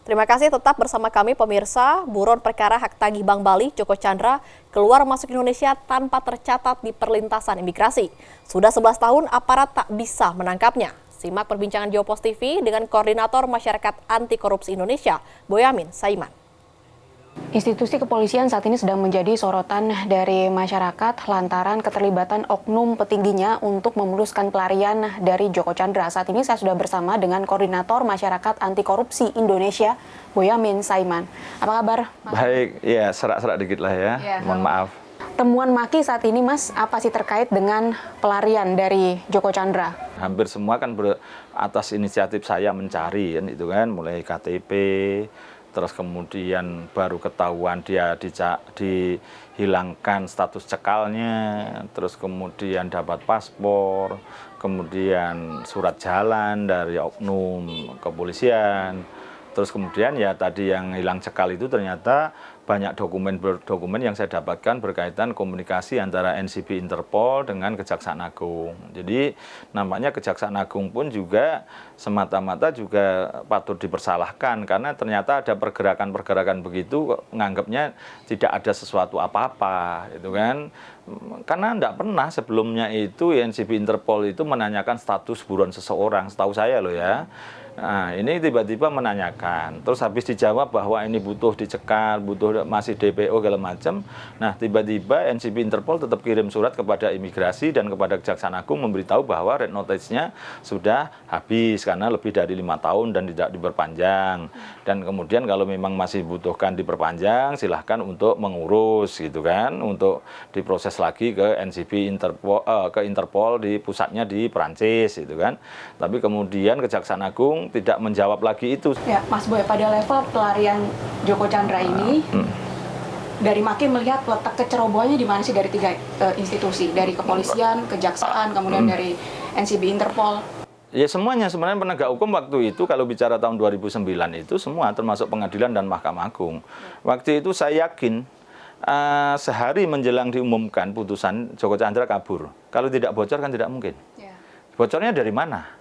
Terima kasih tetap bersama kami pemirsa. Buron perkara hak tagih Bank Bali Joko Chandra keluar masuk Indonesia tanpa tercatat di perlintasan imigrasi. Sudah 11 tahun aparat tak bisa menangkapnya. Simak perbincangan Geopos TV dengan Koordinator Masyarakat Anti Korupsi Indonesia, Boyamin Saiman. Institusi kepolisian saat ini sedang menjadi sorotan dari masyarakat lantaran keterlibatan oknum petingginya untuk memuluskan pelarian dari Joko Chandra. Saat ini saya sudah bersama dengan Koordinator Masyarakat Anti Korupsi Indonesia, Boyamin Saiman. Apa kabar, Mas? Baik, ya serak-serak dikit lah ya, mohon maaf. Temuan Maki saat ini, Mas, apa sih terkait dengan pelarian dari Joko Chandra? Hampir semua kan atas inisiatif saya mencari, kan, itu kan, mulai KTP, terus kemudian baru ketahuan dia dihilangkan status cekalnya, terus kemudian dapat paspor, kemudian surat jalan dari oknum kepolisian, terus kemudian ya tadi yang hilang cekal itu ternyata banyak dokumen yang saya dapatkan berkaitan komunikasi antara NCB Interpol dengan Kejaksaan Agung. Jadi nampaknya Kejaksaan Agung pun juga semata-mata juga patut dipersalahkan karena ternyata ada pergerakan-pergerakan begitu nganggapnya tidak ada sesuatu apa-apa, itu kan. Karena tidak pernah sebelumnya itu NCB Interpol itu menanyakan status buron seseorang, setahu saya loh ya. Nah, ini tiba-tiba menanyakan, terus habis dijawab bahwa ini butuh dicekal, butuh masih DPO segala macam. Nah, tiba-tiba NCB Interpol tetap kirim surat kepada imigrasi dan kepada Kejaksaan Agung memberitahu bahwa red notice-nya sudah habis karena lebih dari 5 tahun dan tidak diperpanjang. Dan kemudian kalau memang masih butuhkan diperpanjang, silahkan untuk mengurus gitu kan, untuk diproses lagi ke NCB Interpol, ke Interpol di pusatnya di Perancis gitu kan. Tapi kemudian Kejaksaan Agung tidak menjawab lagi itu. Ya, Mas Boy, pada level pelarian Joko Chandra ini, dari Maki melihat letak kecerobohannya di mana sih dari 3 institusi, dari kepolisian, kejaksaan, kemudian dari NCB Interpol? Ya semuanya, sebenarnya penegak hukum waktu itu kalau bicara tahun 2009 itu semua termasuk pengadilan dan Mahkamah Agung. Waktu itu saya yakin sehari menjelang diumumkan putusan Joko Chandra kabur. Kalau tidak bocor kan tidak mungkin. Bocornya dari mana?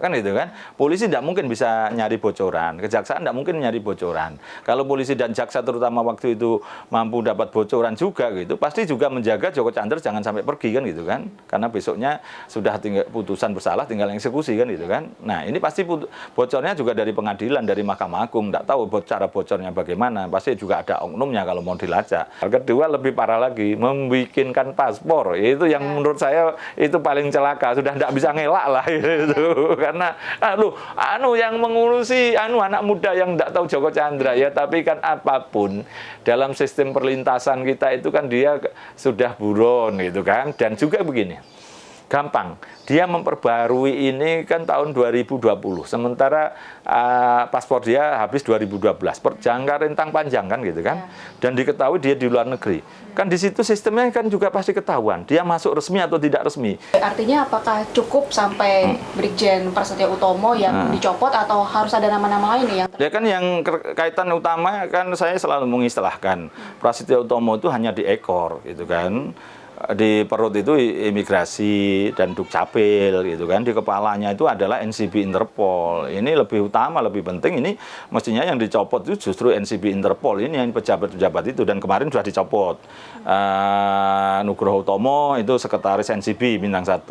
Kan itu kan, polisi tidak mungkin bisa nyari bocoran, kejaksaan tidak mungkin nyari bocoran. Kalau polisi dan jaksa terutama waktu itu mampu dapat bocoran juga gitu, pasti juga menjaga Joko Chandra jangan sampai pergi kan gitu kan, karena besoknya sudah tinggal putusan bersalah tinggal eksekusi kan gitu kan. Nah ini pasti bocornya juga dari pengadilan, dari Mahkamah Agung, tidak tahu cara bocornya bagaimana, pasti juga ada oknumnya kalau mau dilacak. Kedua lebih parah lagi, membikinkan paspor, itu yang menurut saya itu paling celaka, sudah tidak bisa ngelak lah itu. Karena yang mengurusi anak muda yang tidak tahu Joko Chandra ya, tapi kan apapun dalam sistem perlintasan kita itu kan dia sudah buron gitu kan. Dan juga begini, gampang, dia memperbarui ini kan tahun 2020, sementara paspor dia habis 2012, jangka rentang panjang kan gitu kan, dan diketahui dia di luar negeri, kan di situ sistemnya kan juga pasti ketahuan, dia masuk resmi atau tidak resmi. Artinya apakah cukup sampai Brigjen Prasetyo Utomo yang dicopot atau harus ada nama-nama lain nih yang ya kan yang kaitan utama kan saya selalu mengistilahkan Prasetyo Utomo itu hanya di ekor gitu kan. Di perut itu imigrasi dan Dukcapil gitu kan, di kepalanya itu adalah NCB Interpol. Ini lebih utama, lebih penting, ini mestinya yang dicopot itu justru NCB Interpol ini, yang pejabat-pejabat itu, dan kemarin sudah dicopot. Nugroho Utomo itu sekretaris NCB Bintang 1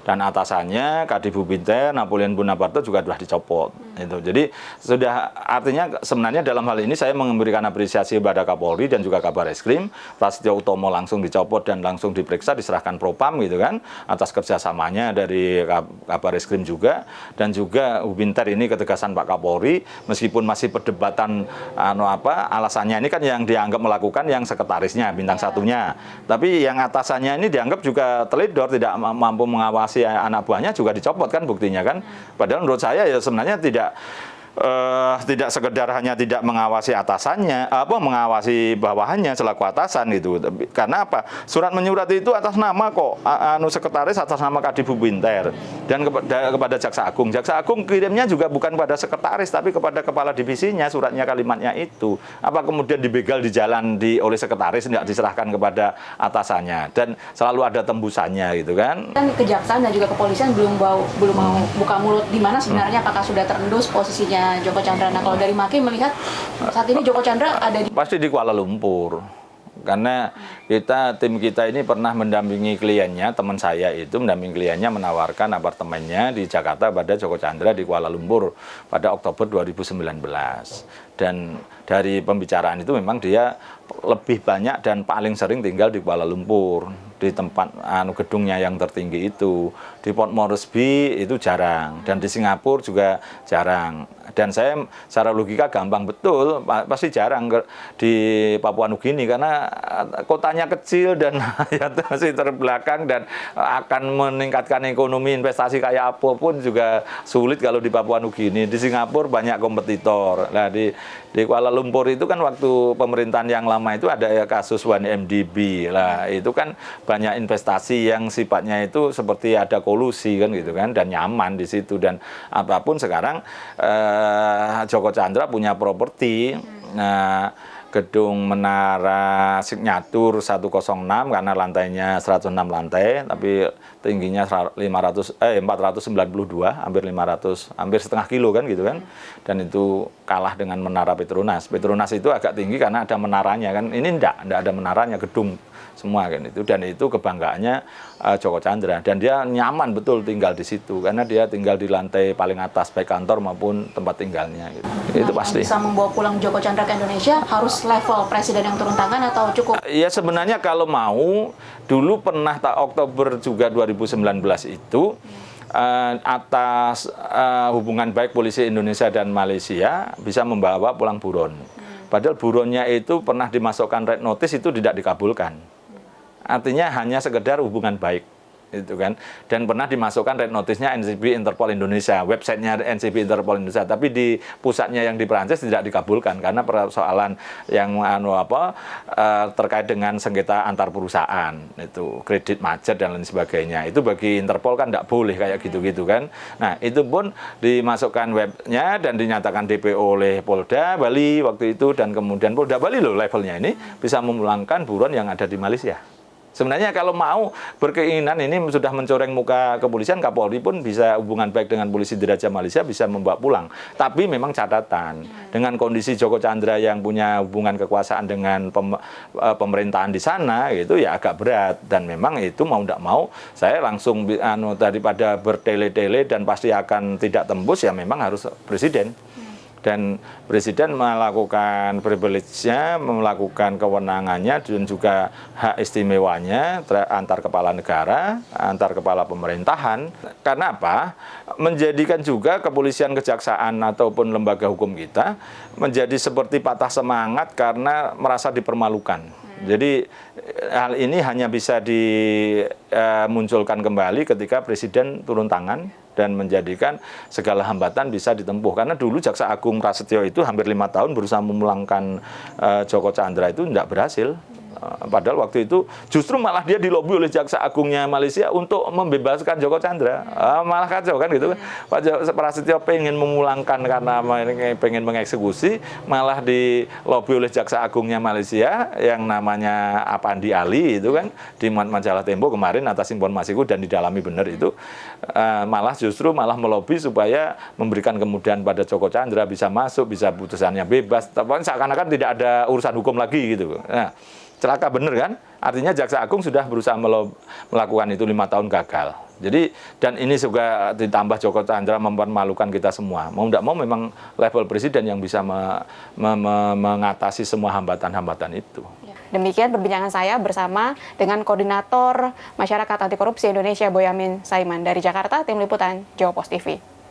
dan atasannya Kadifu Binter Napoleon Bonaparte juga sudah dicopot. Itu. Jadi sudah, artinya sebenarnya dalam hal ini saya memberikan apresiasi kepada Kapolri dan juga Kabar Eskrim. Prasetyo Utomo langsung dicopot dan langsung diperiksa, diserahkan Propam gitu kan, atas kerjasamanya dari Kabar Eskrim juga, dan juga Binter ini ketegasan Pak Kapolri, meskipun masih perdebatan alasannya ini kan yang dianggap melakukan yang sekretarisnya Bintang 1-nya, tapi yang atasannya ini dianggap juga teledor, tidak mampu mengawasi anak buahnya, juga dicopot kan buktinya kan. Padahal menurut saya ya sebenarnya tidak sekedar hanya tidak mengawasi atasannya, mengawasi bawahannya selaku atasan itu. Karena apa? Surat menyurat itu atas nama kok sekretaris atas nama Kadifu Binter dan kepada Jaksa Agung. Jaksa Agung kirimnya juga bukan pada sekretaris tapi kepada kepala divisinya, suratnya kalimatnya itu. Apa kemudian dibegal di jalan oleh sekretaris, tidak diserahkan kepada atasannya, dan selalu ada tembusannya gitu kan. Kan kejaksaan dan juga kepolisian belum mau buka mulut di mana sebenarnya apakah sudah terendus posisinya kasusnya Joko Chandra. Nah, kalau dari Maki melihat saat ini Joko Chandra ada di... Pasti di Kuala Lumpur. Karena tim kita ini pernah mendampingi kliennya, teman saya itu mendampingi kliennya menawarkan apartemennya di Jakarta pada Joko Chandra di Kuala Lumpur pada Oktober 2019. Dan dari pembicaraan itu memang dia lebih banyak dan paling sering tinggal di Kuala Lumpur, di tempat gedungnya yang tertinggi itu. Di Port Moresby itu jarang, dan di Singapura juga jarang. Dan saya secara logika gampang betul, pasti jarang di Papua Nugini karena kotanya kecil dan masih terbelakang dan akan meningkatkan ekonomi investasi kayak apapun juga sulit kalau di Papua Nugini. Di Singapura banyak kompetitor. Nah, di Kuala Lumpur itu kan waktu pemerintahan yang lama itu ada ya kasus 1MDB lah, itu kan banyak investasi yang sifatnya itu seperti ada kolusi kan gitu kan, dan nyaman di situ. Dan apapun sekarang Joko Chandra punya properti. Nah, gedung Menara Signatur 106 karena lantainya 106 lantai, tapi tingginya 492, hampir 500, hampir setengah kilo kan gitu kan. Dan itu kalah dengan Menara Petronas. Petronas itu agak tinggi karena ada menaranya kan. Ini enggak ada menaranya, gedung semua kan itu. Dan itu kebanggaannya Joko Chandra, dan dia nyaman betul tinggal di situ karena dia tinggal di lantai paling atas baik kantor maupun tempat tinggalnya gitu. Itu pasti. Bisa membawa pulang Joko Chandra ke Indonesia harus level presiden yang turun tangan atau cukup? Ya sebenarnya kalau mau, dulu pernah Oktober juga 2019 itu atas hubungan baik polisi Indonesia dan Malaysia bisa membawa pulang buron. Padahal buronnya itu pernah dimasukkan red notice, itu tidak dikabulkan. Artinya hanya sekedar hubungan baik, itu kan. Dan pernah dimasukkan red notice-nya NCB Interpol Indonesia, websitenya NCB Interpol Indonesia, tapi di pusatnya yang di Perancis tidak dikabulkan karena persoalan yang terkait dengan sengketa antar perusahaan, itu kredit macet dan lain sebagainya. Itu bagi Interpol kan tidak boleh kayak gitu-gitu kan. Nah, itu pun dimasukkan webnya dan dinyatakan DPO oleh Polda Bali waktu itu, dan kemudian Polda Bali loh levelnya ini bisa memulangkan buron yang ada di Malaysia. Sebenarnya kalau mau berkeinginan ini sudah mencoreng muka kepolisian, Kapolri pun bisa hubungan baik dengan polisi Diraja Malaysia bisa membawa pulang. Tapi memang catatan, dengan kondisi Joko Chandra yang punya hubungan kekuasaan dengan pemerintahan di sana, itu ya agak berat. Dan memang itu mau tidak mau, saya langsung daripada bertele-tele dan pasti akan tidak tembus, ya memang harus presiden. Dan presiden melakukan privilege-nya, melakukan kewenangannya dan juga hak istimewanya antar kepala negara, antar kepala pemerintahan. Karena apa? Menjadikan juga kepolisian, kejaksaan ataupun lembaga hukum kita menjadi seperti patah semangat karena merasa dipermalukan. Jadi hal ini hanya bisa dimunculkan kembali ketika presiden turun tangan dan menjadikan segala hambatan bisa ditempuh. Karena dulu Jaksa Agung Prasetyo itu hampir 5 tahun berusaha memulangkan Joko Chandra, itu tidak berhasil. Padahal waktu itu justru malah dia dilobi oleh Jaksa Agungnya Malaysia untuk membebaskan Joko Chandra. Malah kacau kan gitu kan. Pak Prasetyo pengen memulangkan karena pengen mengeksekusi, malah dilobi oleh Jaksa Agungnya Malaysia yang namanya Apandi Ali itu kan, di majalah Tempo kemarin atas informasiku dan didalami benar itu, malah justru melobi supaya memberikan kemudahan pada Joko Chandra, bisa masuk, bisa putusannya bebas, tapi seakan-akan tidak ada urusan hukum lagi gitu. Nah, celaka bener kan? Artinya Jaksa Agung sudah berusaha melakukan itu 5 tahun gagal. Jadi, dan ini juga ditambah Joko Chandra mempermalukan kita semua. Mau tidak mau memang level presiden yang bisa mengatasi semua hambatan-hambatan itu. Demikian perbincangan saya bersama dengan Koordinator Masyarakat Anti Korupsi Indonesia Boyamin Saiman dari Jakarta, Tim Liputan Jawa Post TV.